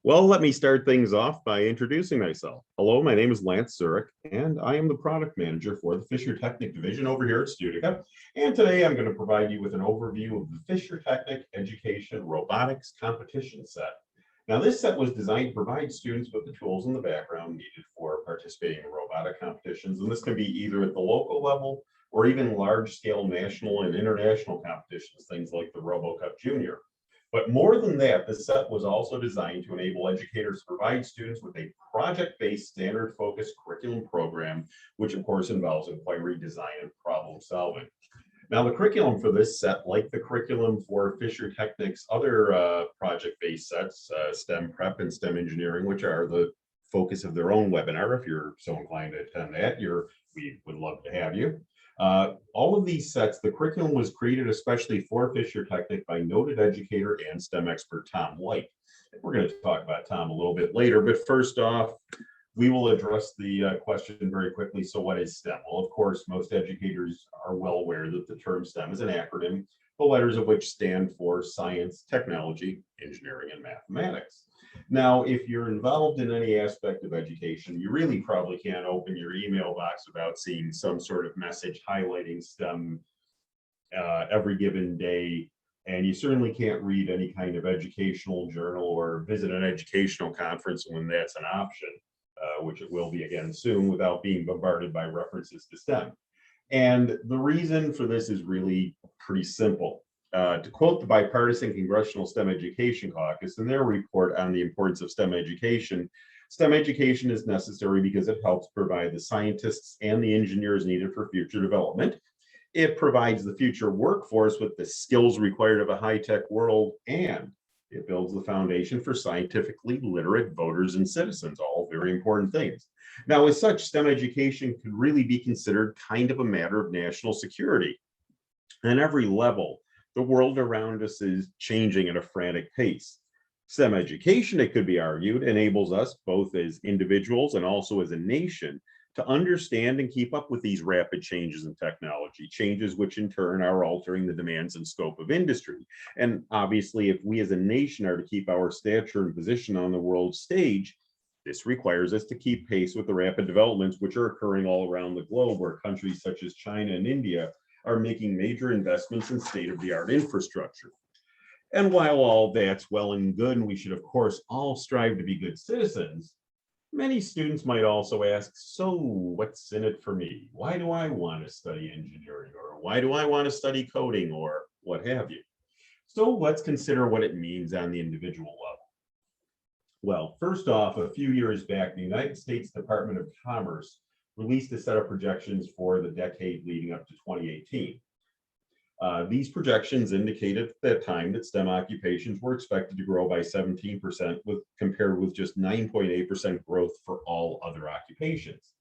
Well, let me start things off by introducing myself. Hello, my name is Lance Zurich, and I am the product manager for the Fischertechnik division over here at Studica. And today I'm going to provide you with an overview of the Fischertechnik Education Robotics Competition Set. Now, this set was designed to provide students with the tools in the background needed for participating in robotic competitions, and this can be either at the local level or even large-scale national and international competitions, things like the RoboCup Junior. But more than that, this set was also designed to enable educators to provide students with a project-based standard-focused curriculum program, which of course involves inquiry, design, and problem solving. Now, the curriculum for this set, like the curriculum for Fischertechnik's other project-based sets, STEM Prep and STEM Engineering, which are the focus of their own webinar. If you're so inclined to attend that, we would love to have you. All of these sets, the curriculum was created especially for Fischertechnik by noted educator and STEM expert Tom White. We're going to talk about Tom a little bit later, but first off, we will address the question very quickly. So what is STEM? Well, of course, most educators are well aware that the term STEM is an acronym, the letters of which stand for science, technology, engineering, and mathematics. Now, if you're involved in any aspect of education, you really probably can't open your email box without seeing some sort of message highlighting STEM every given day. And you certainly can't read any kind of educational journal or visit an educational conference when that's an option, which it will be again soon, without being bombarded by references to STEM. And the reason for this is really pretty simple. To quote the Bipartisan Congressional STEM Education Caucus in their report on the importance of STEM education is necessary because it helps provide the scientists and the engineers needed for future development. It provides the future workforce with the skills required of a high-tech world, and it builds the foundation for scientifically literate voters and citizens, all very important things. Now, as such, STEM education could really be considered kind of a matter of national security. At every level, the world around us is changing at a frantic pace. STEM education, it could be argued, enables us, both as individuals and also as a nation, to understand and keep up with these rapid changes in technology, changes which in turn are altering the demands and scope of industry. And obviously, if we as a nation are to keep our stature and position on the world stage, this requires us to keep pace with the rapid developments which are occurring all around the globe, where countries such as China and India are making major investments in state-of-the-art infrastructure. And while all that's well and good, and we should of course all strive to be good citizens, many students might also ask, so what's in it for me? Why do I want to study engineering? Or why do I want to study coding, or what have you? So let's consider what it means on the individual level. Well, first off, a few years back, the United States Department of Commerce released a set of projections for the decade leading up to 2018. These projections indicated at that time that STEM occupations were expected to grow by 17%, compared with just 9.8% growth for all other occupations.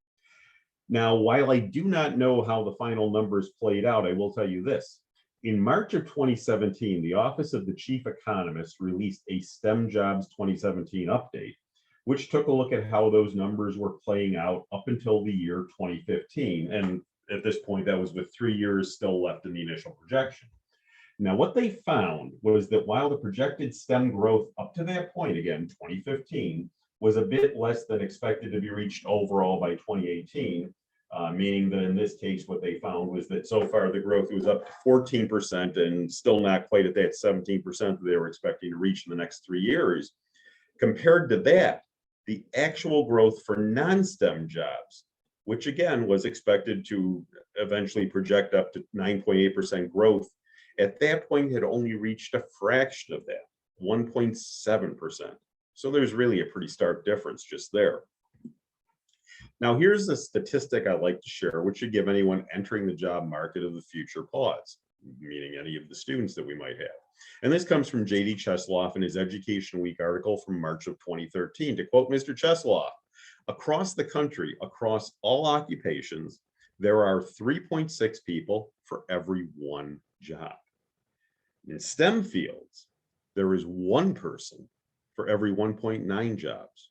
Now, while I do not know how the final numbers played out, I will tell you this. In March of 2017, the Office of the Chief Economist released a STEM Jobs 2017 update, which took a look at how those numbers were playing out up until the year 2015. And at this point, that was with 3 years still left in the initial projection. Now, what they found was that while the projected STEM growth up to that point, again, 2015, was a bit less than expected to be reached overall by 2018, meaning that in this case, what they found was that so far the growth was up to 14% and still not quite at that 17% that they were expecting to reach in the next 3 years. Compared to that, the actual growth for non-STEM jobs, which again was expected to eventually project up to 9.8% growth, at that point had only reached a fraction of that, 1.7%. So there's really a pretty stark difference just there. Now, here's a statistic I'd like to share, which should give anyone entering the job market of the future pause, meaning any of the students that we might have. And this comes from J.D. Chesloff in his Education Week article from March of 2013. To quote Mr. Chesloff, across the country, across all occupations, there are 3.6 people for every one job. In STEM fields, there is one person for every 1.9 jobs.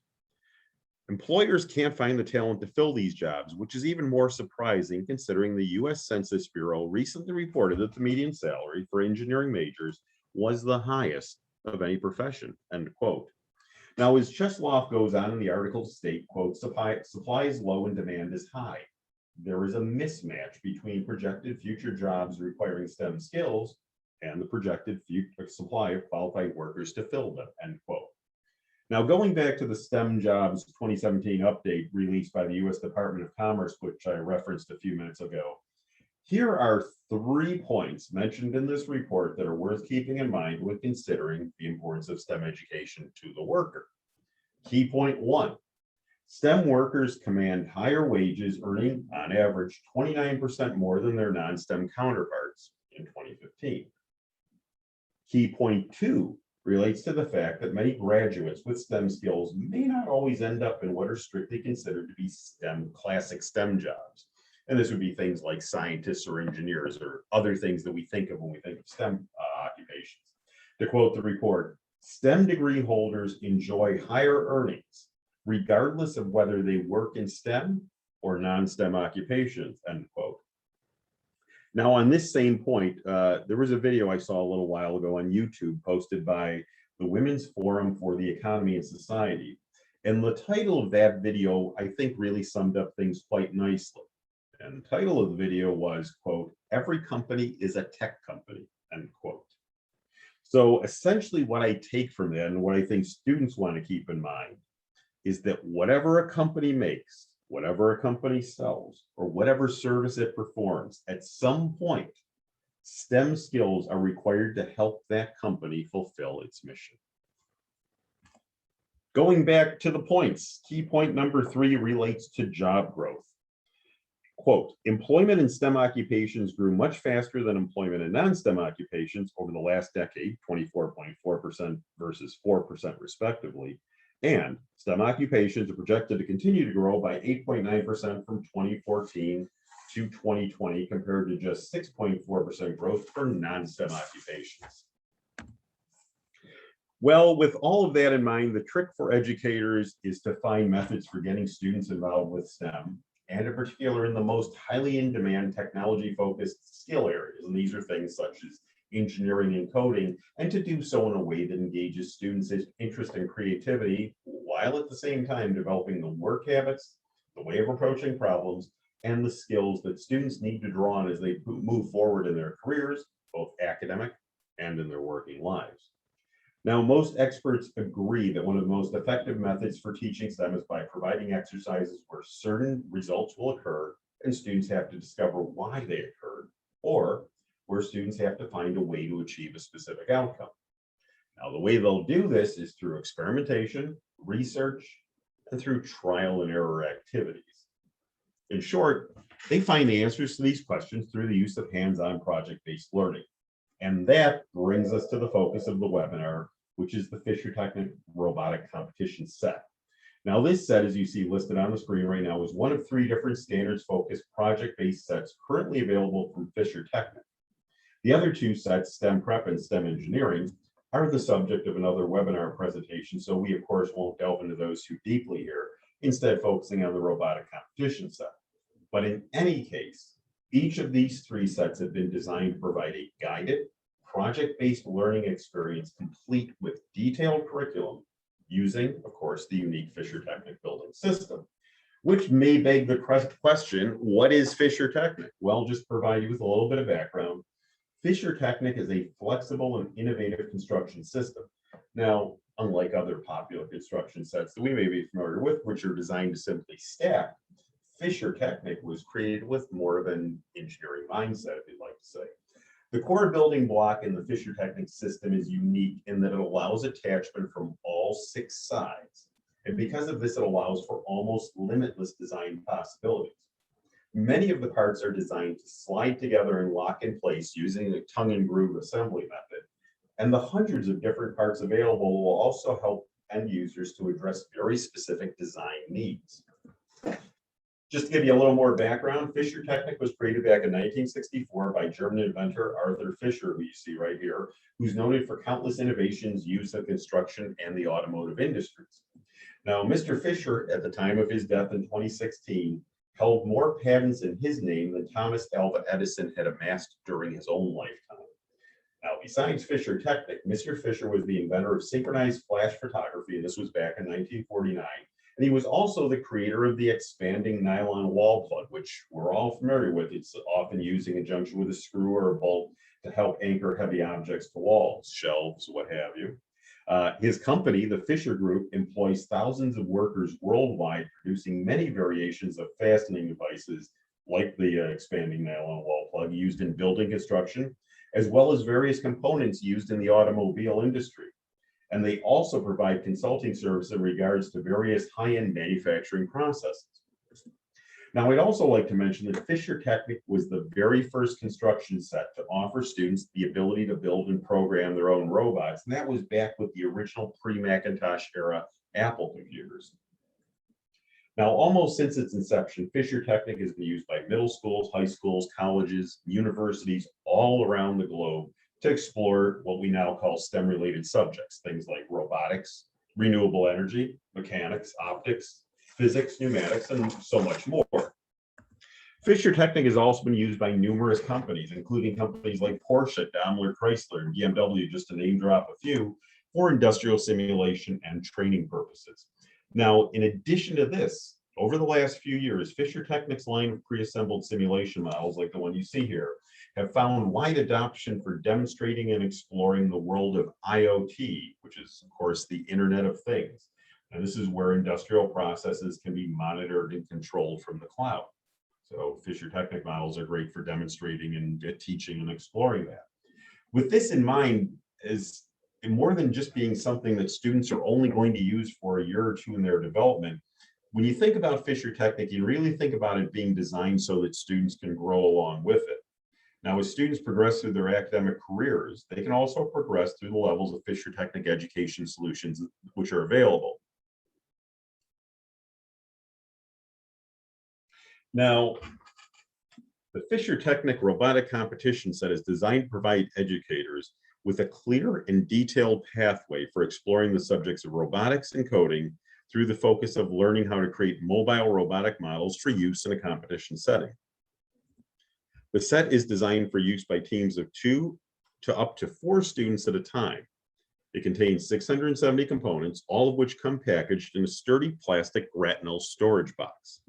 Employers can't find the talent to fill these jobs, which is even more surprising considering the U.S. Census Bureau recently reported that the median salary for engineering majors was the highest of any profession, end quote. Now, as Chesloff goes on in the article to state, quote, supply is low and demand is high. There is a mismatch between projected future jobs requiring STEM skills and the projected future supply of qualified workers to fill them, end quote. Now, going back to the STEM jobs 2017 update released by the U.S. Department of Commerce, which I referenced a few minutes ago, here are 3 points mentioned in this report that are worth keeping in mind when considering the importance of STEM education to the worker. Key point 1, STEM workers command higher wages, earning on average 29% more than their non-STEM counterparts in 2015. Key point 2 relates to the fact that many graduates with STEM skills may not always end up in what are strictly considered to be classic STEM jobs. And this would be things like scientists or engineers or other things that we think of when we think of STEM occupations. To quote the report, STEM degree holders enjoy higher earnings, regardless of whether they work in STEM or non-STEM occupations, end quote. Now, on this same point, there was a video I saw a little while ago on YouTube posted by the Women's Forum for the Economy and Society. And the title of that video, I think, really summed up things quite nicely. And the title of the video was, quote, "Every company is a tech company," end quote. So essentially what I take from that and what I think students want to keep in mind is that whatever a company makes, whatever a company sells, or whatever service it performs, at some point, STEM skills are required to help that company fulfill its mission. Going back to the points, key point number 3 relates to job growth. Quote, employment in STEM occupations grew much faster than employment in non-STEM occupations over the last decade, 24.4% versus 4% respectively. And STEM occupations are projected to continue to grow by 8.9% from 2014 to 2020, compared to just 6.4% growth for non-STEM occupations. Well, with all of that in mind, the trick for educators is to find methods for getting students involved with STEM, and in particular in the most highly in-demand technology-focused skill areas. And these are things such as engineering and coding, and to do so in a way that engages students' interest and creativity, while at the same time developing the work habits, the way of approaching problems, and the skills that students need to draw on as they move forward in their careers, both academic and in their working lives. Now, most experts agree that one of the most effective methods for teaching STEM is by providing exercises where certain results will occur and students have to discover why they occurred, or where students have to find a way to achieve a specific outcome. Now, the way they'll do this is through experimentation, research, and through trial and error activities. In short, they find the answers to these questions through the use of hands-on project-based learning. And that brings us to the focus of the webinar, which is the Fischertechnik robotic competition set. Now, this set, as you see listed on the screen right now, is one of 3 different standards-focused project-based sets currently available from Fischertechnik. The other 2 sets, STEM Prep and STEM Engineering, are the subject of another webinar presentation, so we, of course, won't delve into those too deeply here, instead focusing on the robotic competition set. But in any case, each of these 3 sets have been designed to provide a guided, project-based learning experience complete with detailed curriculum using, of course, the unique Fischertechnik building system, which may beg the question, what is Fischertechnik? Well, just provide you with a little bit of background. Fischertechnik is a flexible and innovative construction system. Now, unlike other popular construction sets that we may be familiar with, which are designed to simply stack, Fischertechnik was created with more of an engineering mindset, if you'd like to say. The core building block in the Fischertechnik system is unique in that it allows attachment from all 6 sides. And because of this, it allows for almost limitless design possibilities. Many of the parts are designed to slide together and lock in place using the tongue and groove assembly method. And the hundreds of different parts available will also help end users to address very specific design needs. Just to give you a little more background, Fischertechnik was created back in 1964 by German inventor Arthur Fischer, who you see right here, who's noted for countless innovations used in construction and the automotive industries. Now, Mr. Fischer, at the time of his death in 2016, held more patents in his name than Thomas Alva Edison had amassed during his own lifetime. Now, besides Fischertechnik, Mr. Fischer was the inventor of synchronized flash photography, and this was back in 1949. And he was also the creator of the expanding nylon wall plug, which we're all familiar with. It's often used in conjunction with a screw or a bolt to help anchor heavy objects to walls, shelves, what have you. His company, the Fischer Group, employs thousands of workers worldwide, producing many variations of fastening devices like the expanding nylon wall plug used in building construction, as well as various components used in the automobile industry. And they also provide consulting service in regards to various high-end manufacturing processes. Now, I'd also like to mention that Fischertechnik was the very first construction set to offer students the ability to build and program their own robots. And that was back with the original pre-Macintosh era Apple computers. Now, almost since its inception, Fischertechnik has been used by middle schools, high schools, colleges, universities all around the globe to explore what we now call STEM-related subjects, things like robotics, renewable energy, mechanics, optics, physics, pneumatics, and so much more. Fischertechnik has also been used by numerous companies, including companies like Porsche, Daimler, Chrysler, and BMW, just to name drop a few, for industrial simulation and training purposes. Now, in addition to this, over the last few years, Fischertechnik's line of pre-assembled simulation models, like the one you see here, have found wide adoption for demonstrating and exploring the world of IoT, which is, of course, the Internet of Things. And this is where industrial processes can be monitored and controlled from the cloud. So Fischertechnik models are great for demonstrating and teaching and exploring that. With this in mind, as more than just being something that students are only going to use for a year or two in their development, when you think about Fischertechnik, you really think about it being designed so that students can grow along with it. Now, as students progress through their academic careers, they can also progress through the levels of Fischertechnik education solutions which are available. Now, the Fischertechnik robotic competition set is designed to provide educators with a clear and detailed pathway for exploring the subjects of robotics and coding through the focus of learning how to create mobile robotic models for use in a competition setting. The set is designed for use by teams of 2 to up to 4 students at a time. It contains 670 components, all of which come packaged in a sturdy plastic gratinal storage box.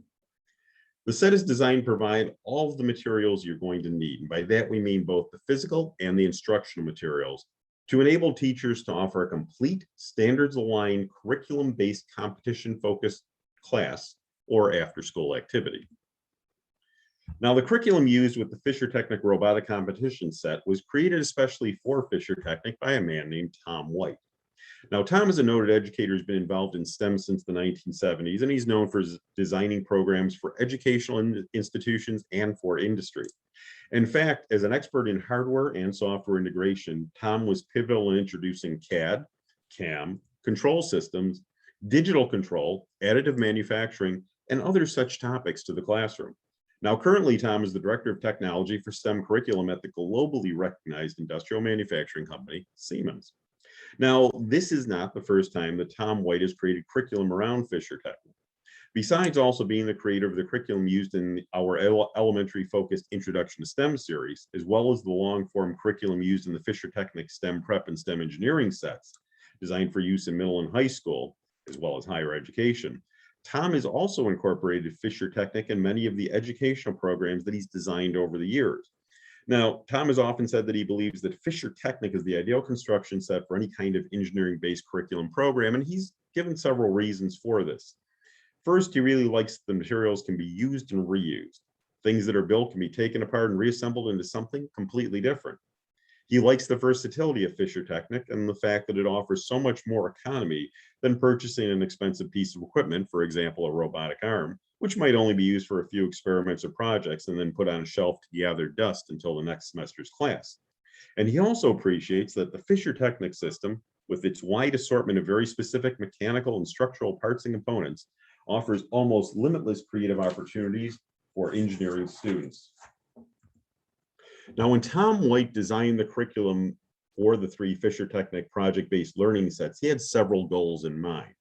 The set is designed to provide all of the materials you're going to need, and by that we mean both the physical and the instructional materials, to enable teachers to offer a complete, standards-aligned, curriculum-based competition-focused class or after-school activity. Now, the curriculum used with the Fischertechnik robotic competition set was created especially for Fischertechnik by a man named Tom White. Now, Tom is a noted educator who's been involved in STEM since the 1970s, and he's known for designing programs for educational institutions and for industry. In fact, as an expert in hardware and software integration, Tom was pivotal in introducing CAD, CAM, control systems, digital control, additive manufacturing, and other such topics to the classroom. Now, currently, Tom is the Director of Technology for STEM curriculum at the globally recognized industrial manufacturing company, Siemens. Now, this is not the first time that Tom White has created curriculum around Fischertechnik. Besides also being the creator of the curriculum used in our elementary focused Introduction to STEM series, as well as the long form curriculum used in the Fischertechnik STEM Prep and STEM Engineering sets, designed for use in middle and high school, as well as higher education, Tom has also incorporated Fischertechnik in many of the educational programs that he's designed over the years. Now, Tom has often said that he believes that Fischertechnik is the ideal construction set for any kind of engineering-based curriculum program, and he's given several reasons for this. First, he really likes the materials can be used and reused. Things that are built can be taken apart and reassembled into something completely different. He likes the versatility of Fischertechnik and the fact that it offers so much more economy than purchasing an expensive piece of equipment, for example, a robotic arm, which might only be used for a few experiments or projects and then put on a shelf to gather dust until the next semester's class. And he also appreciates that the Fischertechnik system, with its wide assortment of very specific mechanical and structural parts and components, offers almost limitless creative opportunities for engineering students. Now, when Tom White designed the curriculum for the 3 Fischertechnik project-based learning sets, he had several goals in mind.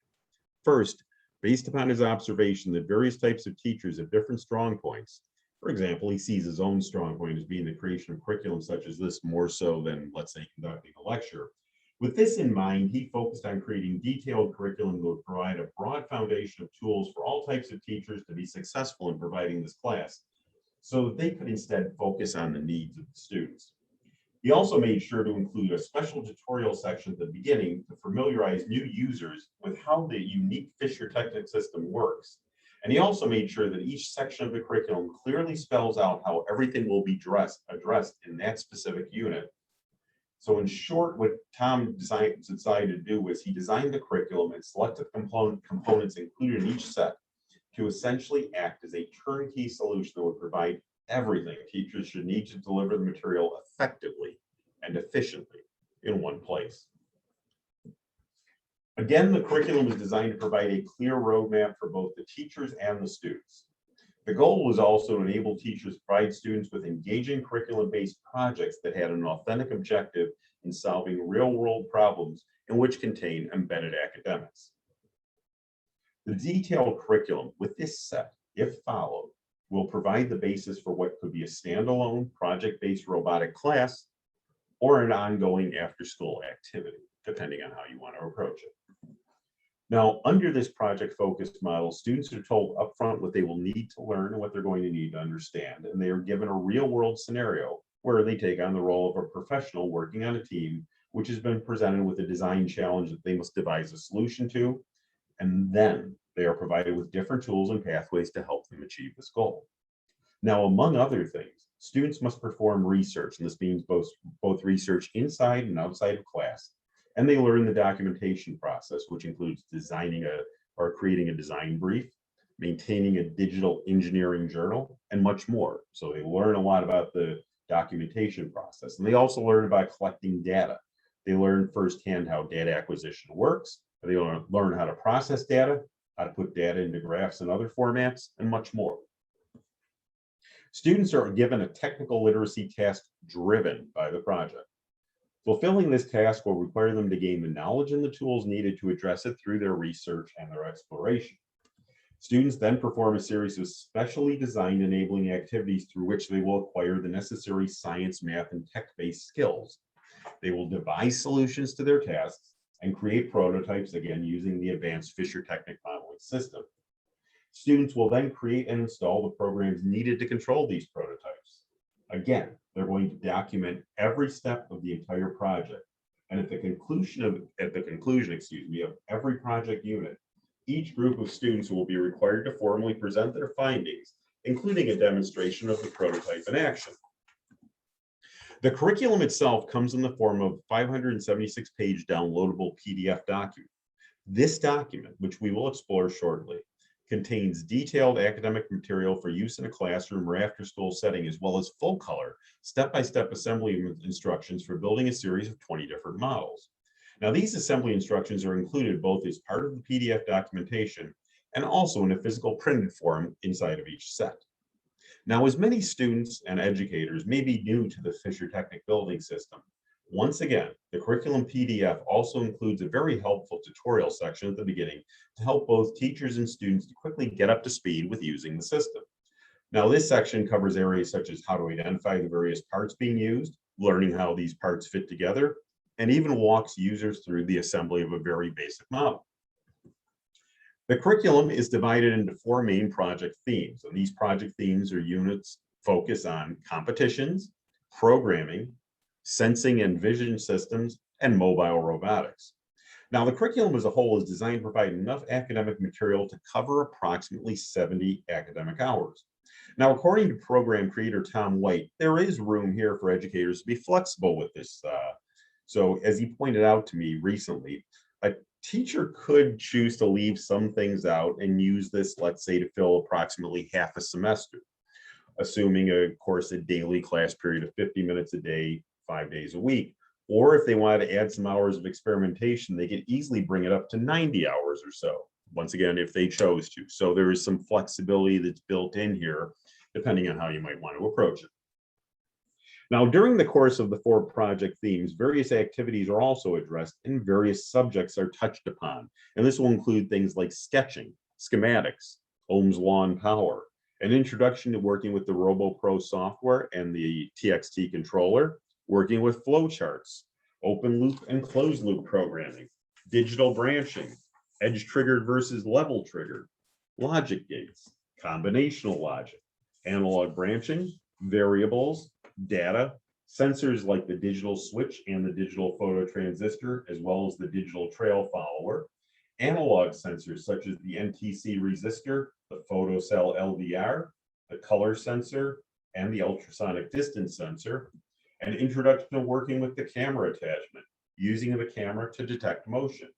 First, based upon his observation that various types of teachers have different strong points, For example, he sees his own strong point as being the creation of curriculum such as this more so than, let's say, conducting a lecture. With this in mind, he focused on creating detailed curriculum that would provide a broad foundation of tools for all types of teachers to be successful in providing this class, so that they could instead focus on the needs of the students. He also made sure to include a special tutorial section at the beginning to familiarize new users with how the unique Fischertechnik system works. And he also made sure that each section of the curriculum clearly spells out how everything will be addressed in that specific unit. So in short, what Tom decided to do was he designed the curriculum and selected components included in each set to essentially act as a turnkey solution that would provide everything teachers should need to deliver the material effectively and efficiently in one place. Again, the curriculum is designed to provide a clear roadmap for both the teachers and the students. The goal was also to enable teachers to provide students with engaging curriculum-based projects that had an authentic objective in solving real-world problems and which contain embedded academics. The detailed curriculum with this set, if followed, will provide the basis for what could be a standalone project-based robotic class or an ongoing after-school activity, depending on how you want to approach it. Now, under this project-focused model, students are told upfront what they will need to learn and what they're going to need to understand, and they are given a real-world scenario where they take on the role of a professional working on a team, which has been presented with a design challenge that they must devise a solution to, and then they are provided with different tools and pathways to help them achieve this goal. Now, among other things, students must perform research, and this means both research inside and outside of class. And they learn the documentation process, which includes designing or creating a design brief, maintaining a digital engineering journal, and much more. So they learn a lot about the documentation process. And they also learn about collecting data. They learn firsthand how data acquisition works. They learn how to process data, how to put data into graphs and other formats, and much more. Students are given a technical literacy task driven by the project. Fulfilling this task will require them to gain the knowledge and the tools needed to address it through their research and their exploration. Students then perform a series of specially designed enabling activities through which they will acquire the necessary science, math, and tech-based skills. They will devise solutions to their tasks and create prototypes, again, using the advanced Fischertechnik modeling system. Students will then create and install the programs needed to control these prototypes. Again, they're going to document every step of the entire project. And at the conclusion of every project unit, each group of students will be required to formally present their findings, including a demonstration of the prototype in action. The curriculum itself comes in the form of a 576-page downloadable PDF document. This document, which we will explore shortly, contains detailed academic material for use in a classroom or after-school setting, as well as full-color, step-by-step assembly instructions for building a series of 20 different models. Now, these assembly instructions are included both as part of the PDF documentation and also in a physical printed form inside of each set. Now, as many students and educators may be new to the Fischertechnik building system, once again, the curriculum PDF also includes a very helpful tutorial section at the beginning to help both teachers and students to quickly get up to speed with using the system. Now, this section covers areas such as how to identify the various parts being used, learning how these parts fit together, and even walks users through the assembly of a very basic model. The curriculum is divided into 4 main project themes, and these project themes or units focus on competitions, programming, sensing and vision systems, and mobile robotics. Now, the curriculum as a whole is designed to provide enough academic material to cover approximately 70 academic hours. Now, according to program creator Tom White, there is room here for educators to be flexible with this. So as he pointed out to me recently, a teacher could choose to leave some things out and use this, let's say, to fill approximately half a semester, assuming, of course, a daily class period of 50 minutes a day, 5 days a week. Or if they wanted to add some hours of experimentation, they could easily bring it up to 90 hours or so, once again, if they chose to. So there is some flexibility that's built in here, depending on how you might want to approach it. Now, during the course of the 4 project themes, various activities are also addressed and various subjects are touched upon. And this will include things like sketching, schematics, Ohm's law and power, an introduction to working with the ROBO Pro software and the TXT controller, working with flowcharts, open loop and closed loop programming, digital branching, edge triggered versus level triggered, logic gates, combinational logic, analog branching, variables, data, sensors like the digital switch and the digital phototransistor, as well as the digital trail follower, analog sensors such as the NTC resistor, the Photocell LDR, the color sensor, and the ultrasonic distance sensor, an introduction to working with the camera attachment, using the camera to detect motion,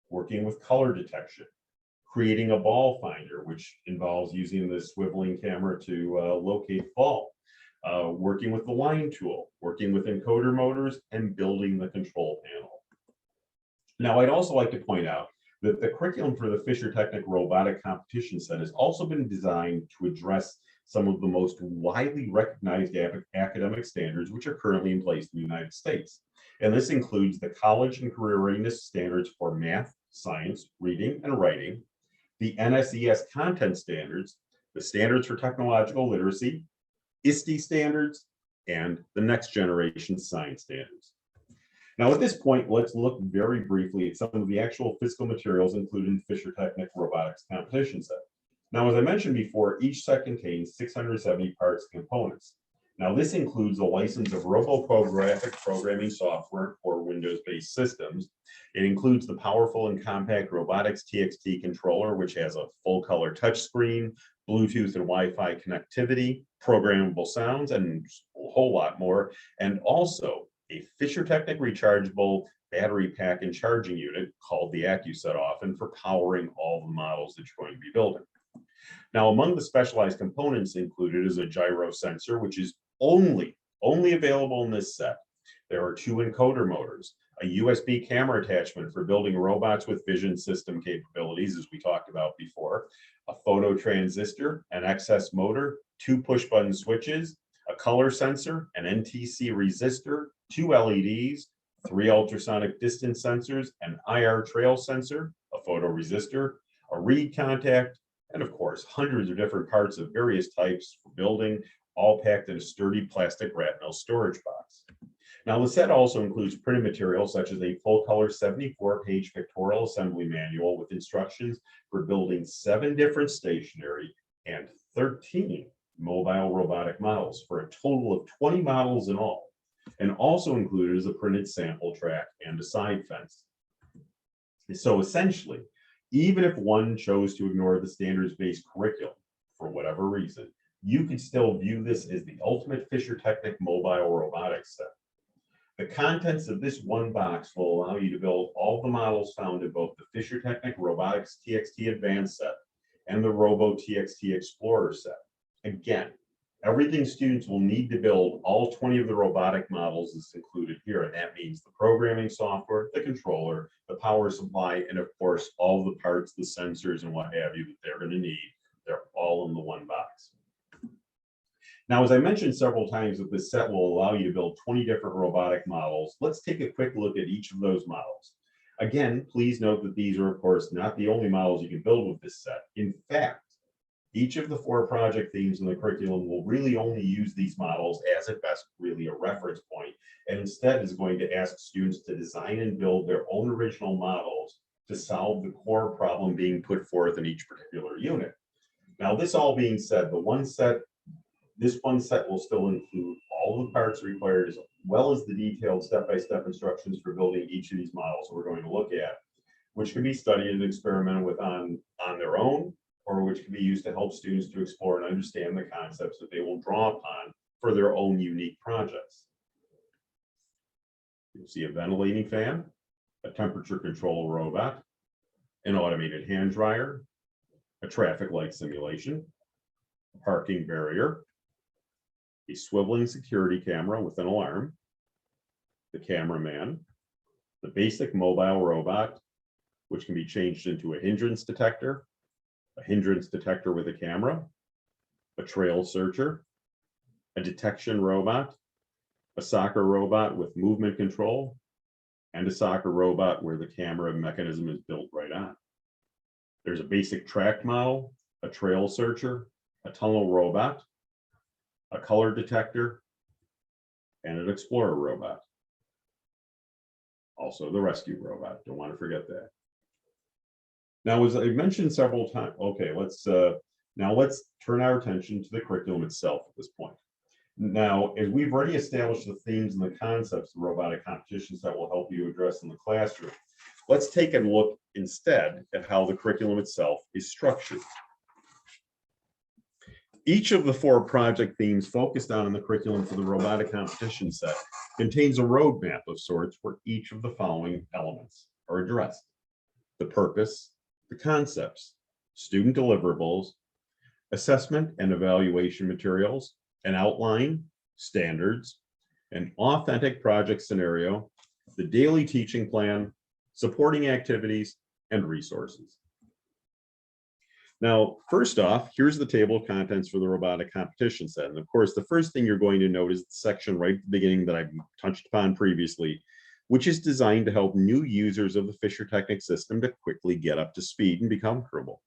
working with color detection, creating a ball finder, which involves using the swiveling camera to locate ball, working with the line tool, working with encoder motors, and building the control panel. Now, I'd also like to point out that the curriculum for the Fischertechnik robotic competition set has also been designed to address some of the most widely recognized academic standards which are currently in place in the United States. And this includes the college and career readiness standards for math, science, reading, and writing, the NSES content standards, the standards for technological literacy, ISTE standards, and the next generation science standards. Now, at this point, let's look very briefly at some of the actual physical materials included in the Fischertechnik robotics competition set. Now, as I mentioned before, each set contains 670 parts and components. Now, this includes a license of ROBO Pro graphic programming software for Windows-based systems. It includes the powerful and compact Robotics TXT controller, which has a full-color touchscreen, Bluetooth and Wi-Fi connectivity, programmable sounds, and a whole lot more, and also a Fischertechnik rechargeable battery pack and charging unit called the AccuSet often for powering all the models that you're going to be building. Now, among the specialized components included is a gyro sensor, which is only available in this set. There are 2 encoder motors, a USB camera attachment for building robots with vision system capabilities, as we talked about before, a phototransistor, an XS motor, 2 push-button switches, a color sensor, an NTC resistor, 2 LEDs, 3 ultrasonic distance sensors, an IR trail sensor, a photoresistor, a reed contact, and of course, hundreds of different parts of various types for building, all packed in a sturdy plastic rat metal storage box. Now, the set also includes printed materials such as a full-color 74-page pictorial assembly manual with instructions for building 7 different stationary and 13 mobile robotic models for a total of 20 models in all. And also included is a printed sample track and a side fence. So essentially, even if one chose to ignore the standards-based curriculum for whatever reason, you could still view this as the ultimate Fischertechnik mobile robotics set. The contents of this one box will allow you to build all the models found in both the Fischertechnik Robotics TXT Advanced set and the Robo TXT Explorer set. Again, everything students will need to build all 20 of the robotic models is included here, and that means the programming software, the controller, the power supply, and of course, all the parts, the sensors, and what have you that they're going to need. They're all in the one box. Now, as I mentioned several times, that this set will allow you to build 20 different robotic models. Let's take a quick look at each of those models. Again, please note that these are, of course, not the only models you can build with this set. In fact, each of the 4 project themes in the curriculum will really only use these models as at best really a reference point, and instead is going to ask students to design and build their own original models to solve the core problem being put forth in each particular unit. Now, this all being said, this one set will still include all the parts required as well as the detailed step-by-step instructions for building each of these models that we're going to look at, which can be studied and experimented with on their own, or which can be used to help students to explore and understand the concepts that they will draw upon for their own unique projects. You'll see a ventilating fan, a temperature control robot, an automated hand dryer, a traffic light simulation, a parking barrier, a swiveling security camera with an alarm, the cameraman, the basic mobile robot, which can be changed into a hindrance detector with a camera, a trail searcher, a detection robot, a soccer robot with movement control, and a soccer robot where the camera mechanism is built right on. There's a basic track model, a trail searcher, a tunnel robot, a color detector, and an explorer robot. Also the rescue robot, don't want to forget that. Now, as I mentioned several times, okay, let's turn our attention to the curriculum itself at this point. Now, as we've already established the themes and the concepts of robotic competitions that will help you address in the classroom, let's take a look instead at how the curriculum itself is structured. Each of the 4 project themes focused on in the curriculum for the robotic competition set contains a roadmap of sorts where each of the following elements are addressed: the purpose, the concepts, student deliverables, assessment and evaluation materials, an outline, standards, an authentic project scenario, the daily teaching plan, supporting activities, and resources. Now, first off, here's the table of contents for the robotic competition set. And of course, the first thing you're going to note is the section right at the beginning that I've touched upon previously, which is designed to help new users of the Fischertechnik system to quickly get up to speed and become comfortable.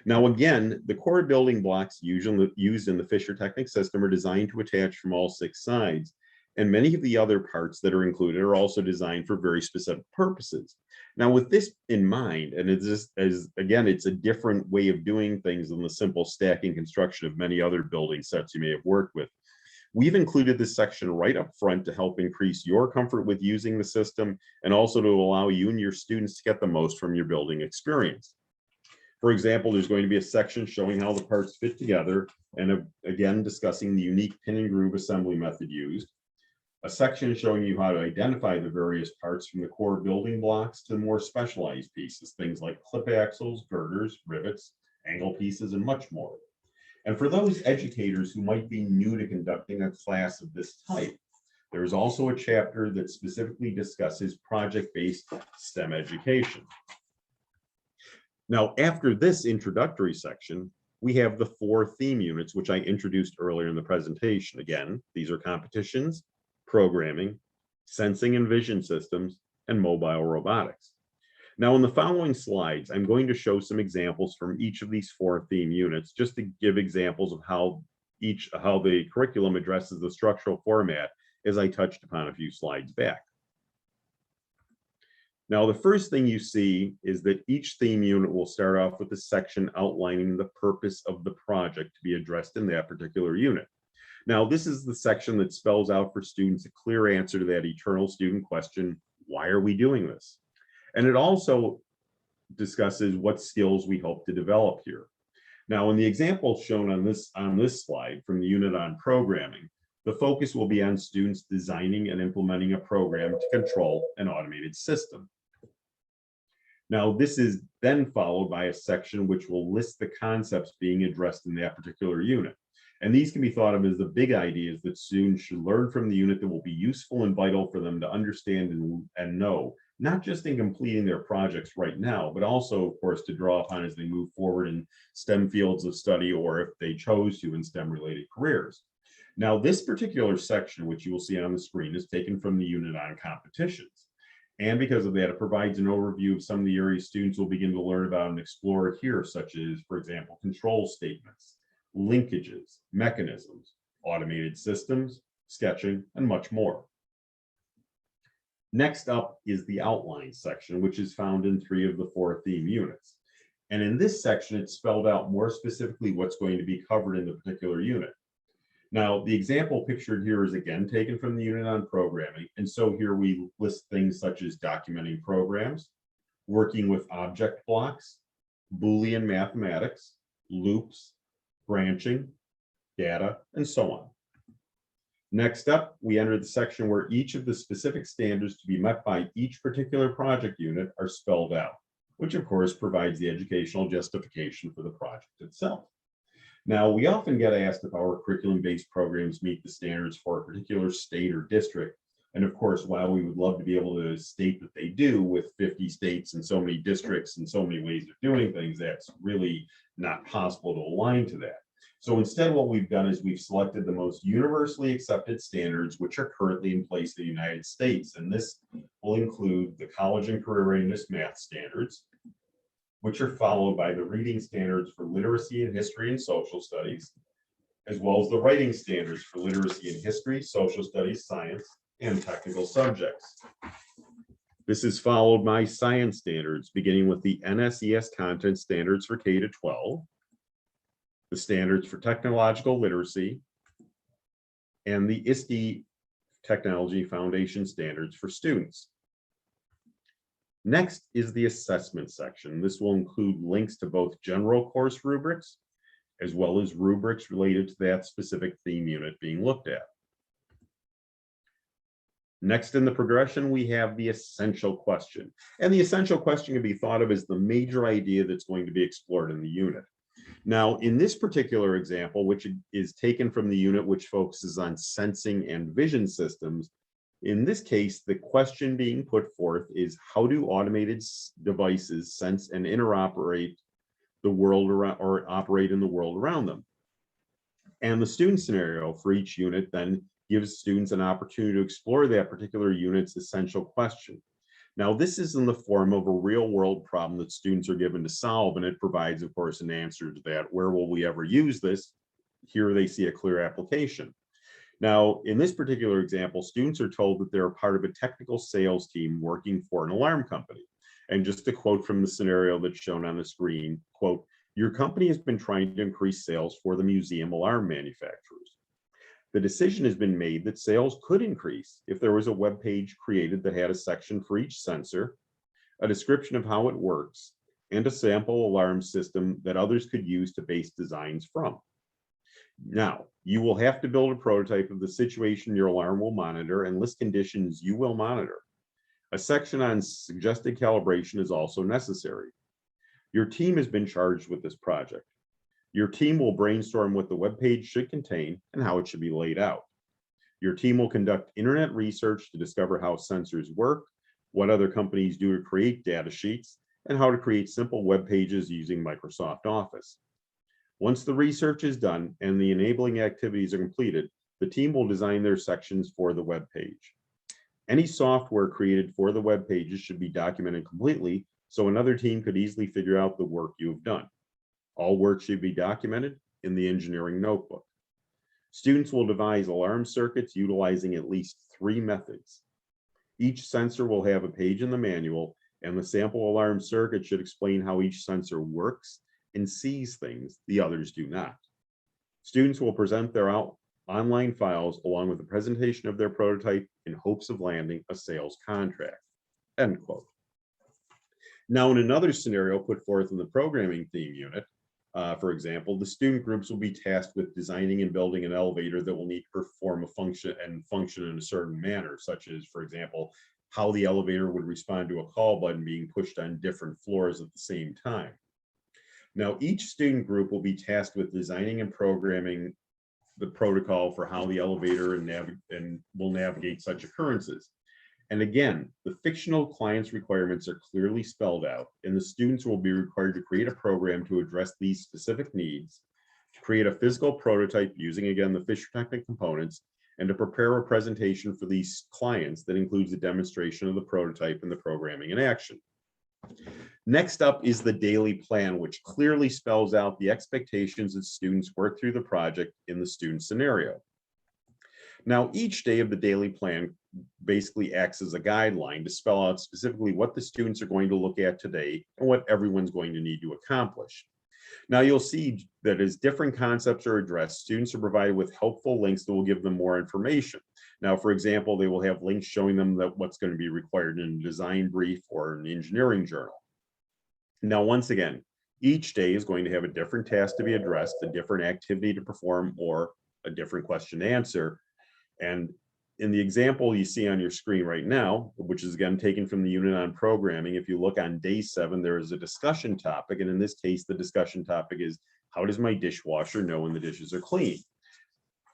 Now, again, the core building blocks usually used in the Fischertechnik system are designed to attach from all 6 sides, and many of the other parts that are included are also designed for very specific purposes. Now, with this in mind, and again, it's a different way of doing things than the simple stacking construction of many other building sets you may have worked with. We've included this section right up front to help increase your comfort with using the system and also to allow you and your students to get the most from your building experience. For example, there's going to be a section showing how the parts fit together and again discussing the unique pin and groove assembly method used. A section showing you how to identify the various parts from the core building blocks to more specialized pieces, things like clip axles, girders, rivets, angle pieces, and much more. And for those educators who might be new to conducting a class of this type, there is also a chapter that specifically discusses project-based STEM education. Now, after this introductory section, we have the 4 theme units, which I introduced earlier in the presentation. Again, these are competitions, programming, sensing and vision systems, and mobile robotics. Now, in the following slides, I'm going to show some examples from each of these 4 theme units, just to give examples of how the curriculum addresses the structural format, as I touched upon a few slides back. Now, the first thing you see is that each theme unit will start off with a section outlining the purpose of the project to be addressed in that particular unit. Now, this is the section that spells out for students a clear answer to that eternal student question, why are we doing this? And it also discusses what skills we hope to develop here. Now, in the example shown on this slide from the unit on programming, the focus will be on students designing and implementing a program to control an automated system. Now, this is then followed by a section which will list the concepts being addressed in that particular unit. And these can be thought of as the big ideas that students should learn from the unit that will be useful and vital for them to understand and know, not just in completing their projects right now, but also, of course, to draw upon as they move forward in STEM fields of study, or if they chose to, in STEM-related careers. Now, this particular section, which you will see on the screen, is taken from the unit on competitions. And because of that, it provides an overview of some of the areas students will begin to learn about and explore here, such as, for example, control statements, linkages, mechanisms, automated systems, sketching, and much more. Next up is the outline section, which is found in 3 of the 4 theme units. And in this section, it's spelled out more specifically what's going to be covered in the particular unit. Now, the example pictured here is again taken from the unit on programming. And so here we list things such as documenting programs, working with object blocks, Boolean mathematics, loops, branching, data, and so on. Next up, we enter the section where each of the specific standards to be met by each particular project unit are spelled out, which of course provides the educational justification for the project itself. Now, we often get asked if our curriculum-based programs meet the standards for a particular state or district. And of course, while we would love to be able to state that they do with 50 states and so many districts and so many ways of doing things, that's really not possible to align to that. So instead, what we've done is we've selected the most universally accepted standards, which are currently in place in the United States. And this will include the college and career readiness math standards, which are followed by the reading standards for literacy in history and social studies, as well as the writing standards for literacy in history, social studies, science, and technical subjects. This is followed by science standards, beginning with the NSES content standards for K-12, the standards for technological literacy, and the ISTE technology foundation standards for students. Next is the assessment section. This will include links to both general course rubrics, as well as rubrics related to that specific theme unit being looked at. Next in the progression, we have the essential question. And the essential question can be thought of as the major idea that's going to be explored in the unit. Now, in this particular example, which is taken from the unit which focuses on sensing and vision systems, in this case, the question being put forth is, how do automated devices sense and interoperate the world around, or operate in the world around them? And the student scenario for each unit then gives students an opportunity to explore that particular unit's essential question. Now, this is in the form of a real world problem that students are given to solve, and it provides, of course, an answer to that. Where will we ever use this? Here they see a clear application. Now, in this particular example, students are told that they're part of a technical sales team working for an alarm company. And just a quote from the scenario that's shown on the screen, quote, "Your company has been trying to increase sales for the museum alarm manufacturers. The decision has been made that sales could increase if there was a web page created that had a section for each sensor, a description of how it works, and a sample alarm system that others could use to base designs from. Now, you will have to build a prototype of the situation your alarm will monitor and list conditions you will monitor. A section on suggested calibration is also necessary. Your team has been charged with this project. Your team will brainstorm what the web page should contain and how it should be laid out. Your team will conduct internet research to discover how sensors work, what other companies do to create data sheets, and how to create simple web pages using Microsoft Office. Once the research is done and the enabling activities are completed, the team will design their sections for the web page. Any software created for the web pages should be documented completely so another team could easily figure out the work you have done. All work should be documented in the engineering notebook. Students will devise alarm circuits utilizing at least 3 methods. Each sensor will have a page in the manual, and the sample alarm circuit should explain how each sensor works and sees things the others do not. Students will present their online files along with a presentation of their prototype in hopes of landing a sales contract." End quote. Now, in another scenario put forth in the programming theme unit, for example, the student groups will be tasked with designing and building an elevator that will need to perform a function in a certain manner, such as, for example, how the elevator would respond to a call button being pushed on different floors at the same time. Now, each student group will be tasked with designing and programming the protocol for how the elevator will navigate such occurrences. And again, the fictional client's requirements are clearly spelled out, and the students will be required to create a program to address these specific needs, to create a physical prototype using, again, the Fischertechnik components, and to prepare a presentation for these clients that includes a demonstration of the prototype and the programming in action. Next up is the daily plan, which clearly spells out the expectations that students work through the project in the student scenario. Now, each day of the daily plan basically acts as a guideline to spell out specifically what the students are going to look at today and what everyone's going to need to accomplish. Now, you'll see that as different concepts are addressed, students are provided with helpful links that will give them more information. Now, for example, they will have links showing them that what's going to be required in a design brief or an engineering journal. Now, once again, each day is going to have a different task to be addressed, a different activity to perform, or a different question to answer. And in the example you see on your screen right now, which is again taken from the unit on programming, if you look on day 7, there is a discussion topic. And in this case, the discussion topic is, how does my dishwasher know when the dishes are clean?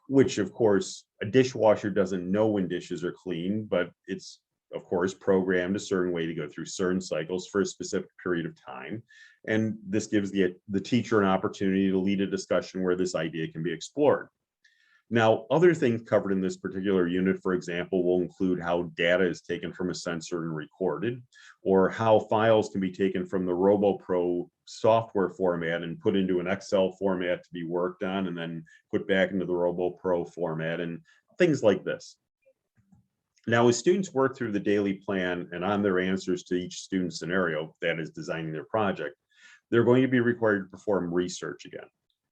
Which, of course, a dishwasher doesn't know when dishes are clean, but it's, of course, programmed a certain way to go through certain cycles for a specific period of time. And this gives the teacher an opportunity to lead a discussion where this idea can be explored. Now, other things covered in this particular unit, for example, will include how data is taken from a sensor and recorded, or how files can be taken from the ROBO Pro software format and put into an Excel format to be worked on and then put back into the ROBO Pro format and things like this. Now, as students work through the daily plan and on their answers to each student scenario, that is designing their project, they're going to be required to perform research again.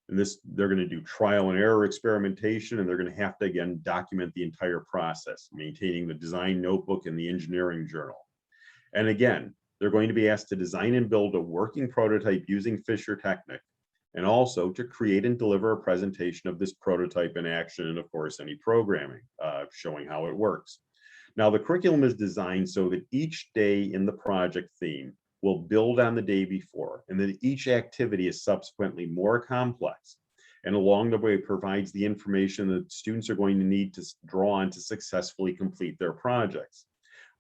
And this, they're going to do trial and error experimentation, and they're going to have to, again, document the entire process, maintaining the design notebook and the engineering journal. And again, they're going to be asked to design and build a working prototype using Fischertechnik, and also to create and deliver a presentation of this prototype in action, and of course, any programming showing how it works. Now, the curriculum is designed so that each day in the project theme will build on the day before, and that each activity is subsequently more complex, and along the way provides the information that students are going to need to draw on to successfully complete their projects.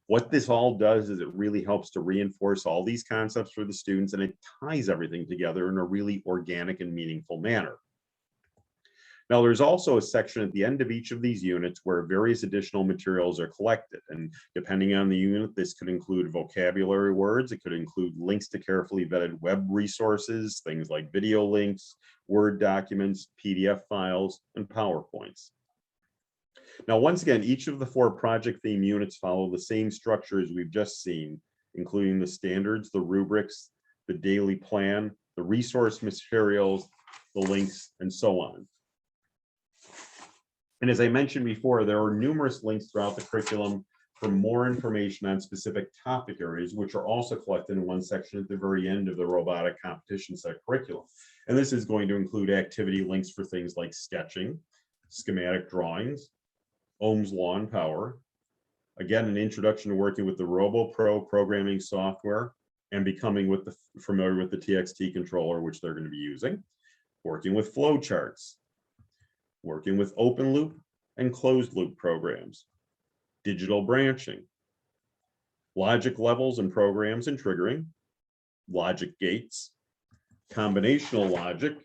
What this all does is it really helps to reinforce all these concepts for the students, and it ties everything together in a really organic and meaningful manner. Now, there's also a section at the end of each of these units where various additional materials are collected. And depending on the unit, this could include vocabulary words. It could include links to carefully vetted web resources, things like video links, Word documents, PDF files, and PowerPoints. Now, once again, each of the 4 project theme units follow the same structure as we've just seen, including the standards, the rubrics, the daily plan, the resource materials, the links, and so on. And as I mentioned before, there are numerous links throughout the curriculum for more information on specific topic areas, which are also collected in one section at the very end of the robotic competition set curriculum. And this is going to include activity links for things like sketching, schematic drawings, Ohm's law and power, again, an introduction to working with the ROBO Pro programming software and becoming familiar with the TXT controller, which they're going to be using, working with flow charts, working with open loop and closed loop programs, digital branching, logic levels and programs and triggering, logic gates, combinational logic,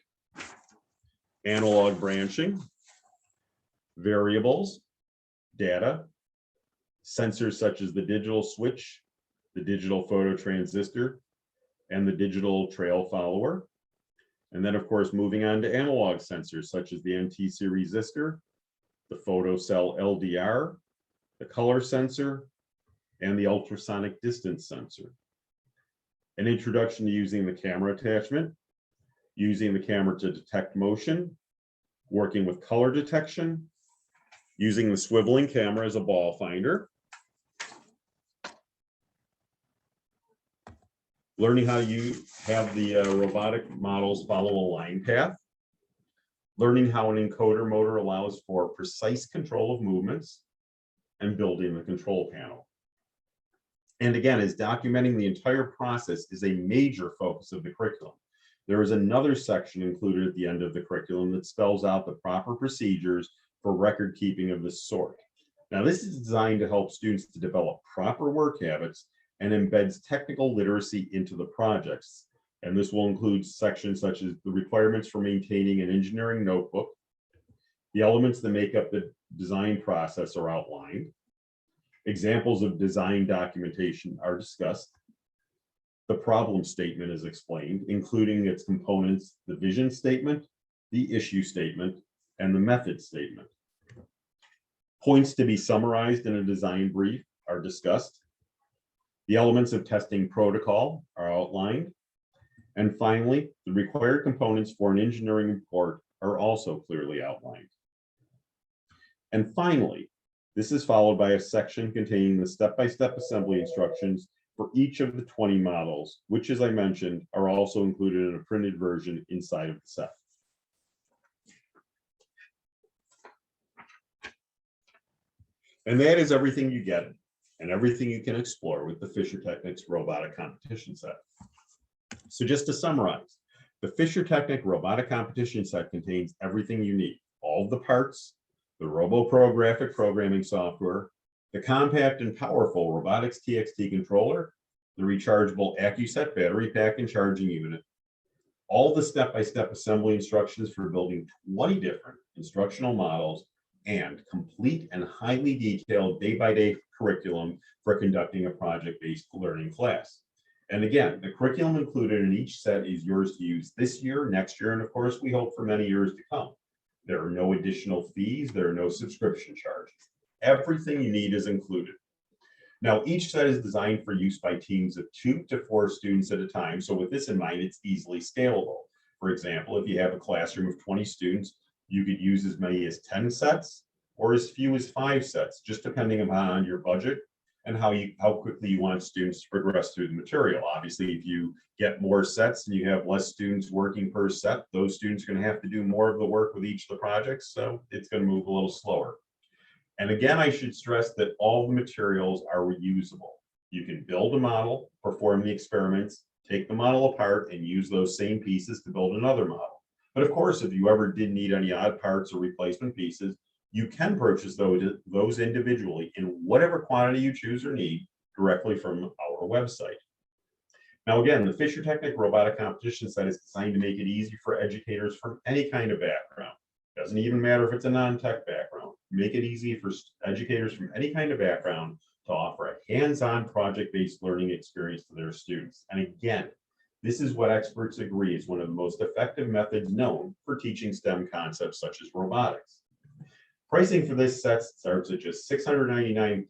analog branching, variables, data, sensors such as the digital switch, the digital phototransistor, and the digital trail follower. And then, of course, moving on to analog sensors such as the NTC resistor, the Photocell LDR, the color sensor, and the ultrasonic distance sensor. An introduction to using the camera attachment, using the camera to detect motion, working with color detection, using the swiveling camera as a ball finder, learning how you have the robotic models follow a line path, learning how an encoder motor allows for precise control of movements, and building the control panel. And again, as documenting the entire process is a major focus of the curriculum, there is another section included at the end of the curriculum that spells out the proper procedures for record keeping of this sort. Now, this is designed to help students to develop proper work habits and embeds technical literacy into the projects. And this will include sections such as the requirements for maintaining an engineering notebook, the elements that make up the design process are outlined, examples of design documentation are discussed, the problem statement is explained, including its components, the vision statement, the issue statement, and the method statement. Points to be summarized in a design brief are discussed. The elements of testing protocol are outlined. And finally, the required components for an engineering report are also clearly outlined. And finally, this is followed by a section containing the step-by-step assembly instructions for each of the 20 models, which, as I mentioned, are also included in a printed version inside of the set. And that is everything you get and everything you can explore with the Fischertechnik's robotic competition set. So just to summarize, the Fischertechnik robotic competition set contains everything you need, all of the parts, the ROBO Pro graphic programming software, the compact and powerful Robotics TXT controller, the rechargeable AccuSet battery pack and charging unit, all the step-by-step assembly instructions for building 20 different instructional models, and complete and highly detailed day-by-day curriculum for conducting a project-based learning class. And again, the curriculum included in each set is yours to use this year, next year, and of course, we hope for many years to come. There are no additional fees, there are no subscription charges. Everything you need is included. Now, each set is designed for use by teams of 2 to 4 students at a time. So with this in mind, it's easily scalable. For example, if you have a classroom of 20 students, you could use as many as 10 sets or as few as 5 sets, just depending upon your budget and how quickly you want students to progress through the material. Obviously, if you get more sets and you have less students working per set, those students are going to have to do more of the work with each of the projects, so it's going to move a little slower. And again, I should stress that all the materials are reusable. You can build a model, perform the experiments, take the model apart, and use those same pieces to build another model. But of course, if you ever did need any odd parts or replacement pieces, you can purchase those individually in whatever quantity you choose or need directly from our website. Now, again, the Fischertechnik robotic competition set is designed to make it easy for educators from any kind of background. Doesn't even matter if it's a non-tech background. Make it easy for educators from any kind of background to offer a hands-on project-based learning experience to their students. And again, this is what experts agree is one of the most effective methods known for teaching STEM concepts such as robotics. Pricing for this set starts at just $699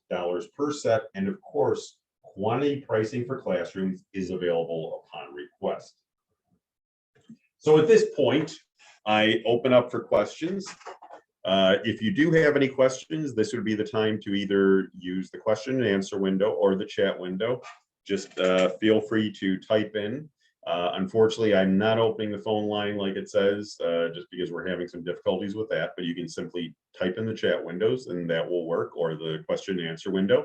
per set, and of course, quantity pricing for classrooms is available upon request. So at this point, I open up for questions. If you do have any questions, this would be the time to either use the question and answer window or the chat window. Just feel free to type in. Unfortunately, I'm not opening the phone line like it says, just because we're having some difficulties with that, but you can simply type in the chat windows and that will work, or the question and answer window.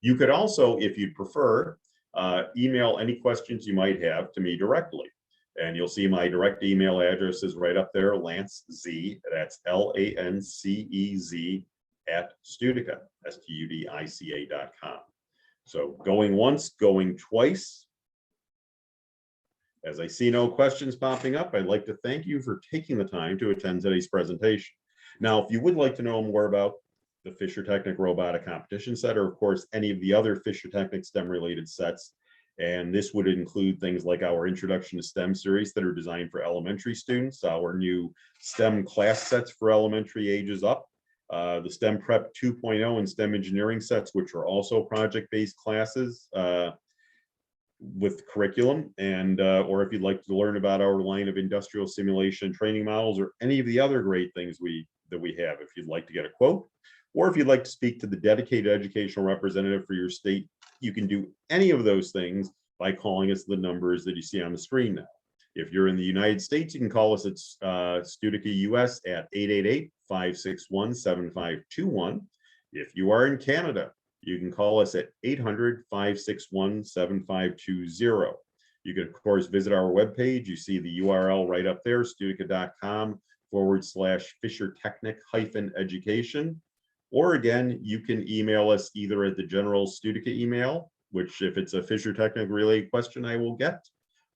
You could also, if you'd prefer, email any questions you might have to me directly. And you'll see my direct email address is right up there, Lance Z, that's LANCEZ @Studica, STUDICA.com. So going once, going twice. As I see no questions popping up, I'd like to thank you for taking the time to attend today's presentation. Now, if you would like to know more about the Fischertechnik robotic competition set, or of course, any of the other Fischertechnik STEM related sets, and this would include things like our Introduction to STEM series that are designed for elementary students, our new STEM class sets for elementary ages up, the STEM Prep 2.0 and STEM engineering sets, which are also project-based classes with curriculum, and or if you'd like to learn about our line of industrial simulation training models or any of the other great things that we have, if you'd like to get a quote, or if you'd like to speak to the dedicated educational representative for your state, you can do any of those things by calling us the numbers that you see on the screen now. If you're in the United States, you can call us at Studica US at 888-561-7521. If you are in Canada, you can call us at 800-561-7520. You can, of course, visit our webpage. You see the URL right up there, studica.com/Fischertechnik-education. Or again, you can email us either at the general Studica email, which if it's a Fischertechnik related question, I will get,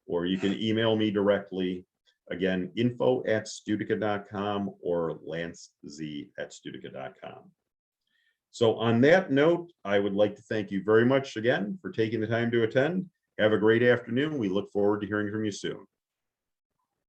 or you can email me directly, again, info@Studica.com or lancez@Studica.com. So on that note, I would like to thank you very much again for taking the time to attend. Have a great afternoon. We look forward to hearing from you soon.